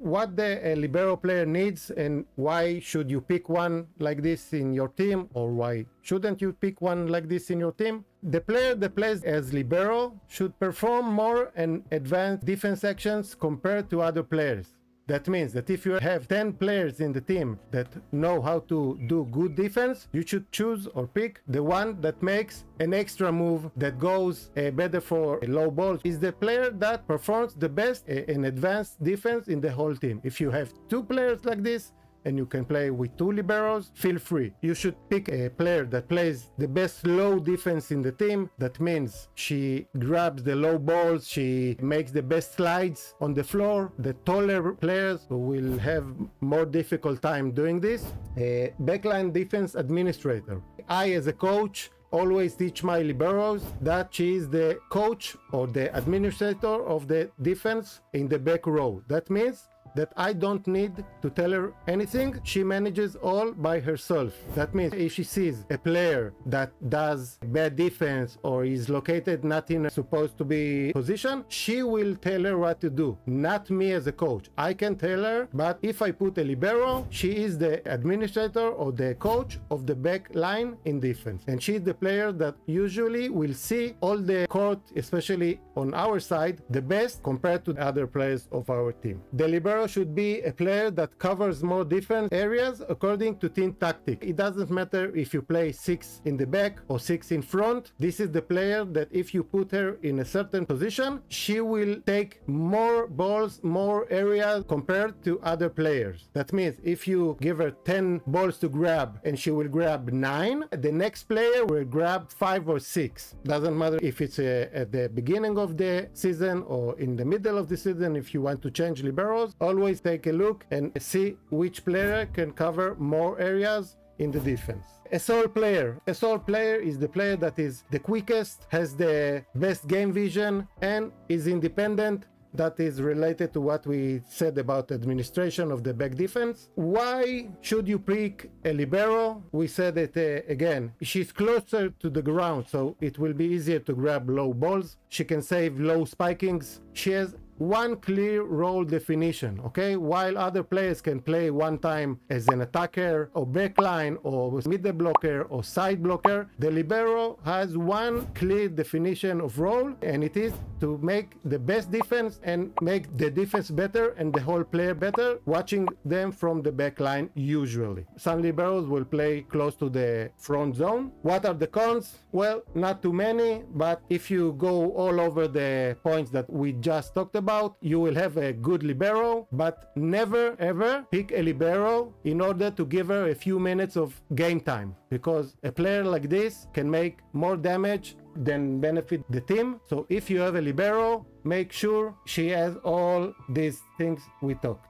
What the libero player needs and why should you pick one like this in your team, or why shouldn't you pick one like this in your team? The player that plays as libero should perform more and advanced defense actions compared to other players. That means that if you have 10 players in the team that know how to do good defense, you should choose or pick the one that makes an extra move that goes better for low balls. Is the player that performs the best in advanced defense in the whole team. If you have 2 players like this, and you can play with 2 liberos, feel free. You should pick a player that plays the best low defense in the team. That means she grabs the low balls, she makes the best slides on the floor. The taller players will have more difficult time doing this. Backline defense administrator. I, as a coach, always teach my liberos that she is the coach or the administrator of the defense in the back row. That means that I don't need to tell her anything. She manages all by herself. That means if she sees a player that does bad defense or is located not in a supposed to be position, she will tell her what to do, not me as a coach. I can tell her, but if I put a libero, she is the administrator or the coach of the back line in defense. And she's the player that usually will see all the court, especially on our side, the best compared to the other players of our team. The libero should be a player that covers more different areas according to team tactic. It doesn't matter if you play 6 in the back or 6 in front. This is the player that if you put her in a certain position, she will take more balls, more areas compared to other players. That means if you give her 10 balls to grab and she will grab 9, the next player will grab 5 or 6. Doesn't matter if it's at the beginning of the season or in the middle of the season. If you want to change liberos, always take a look and see which player can cover more areas in the defense. A sole player. A sole player is the player that is the quickest, has the best game vision, and is independent. That is related to what we said about administration of the back defense. Why should you pick a libero? We said it again. She's closer to the ground, so it will be easier to grab low balls. She can save low spikings. She has one clear role definition, okay? While other players can play one time as an attacker or backline or middle blocker or side blocker, the libero has one clear definition of role, and it is to make the best defense and make the defense better and the whole player better, watching them from the backline usually. Some liberos will play close to the front zone. What are the cons? Well, not too many, but if you go all over the points that we just talked about, you will have a good libero, but never ever pick a libero in order to give her a few minutes of game time, because a player like this can make more damage than benefit the team. So if you have a libero, make sure she has all these things we talked.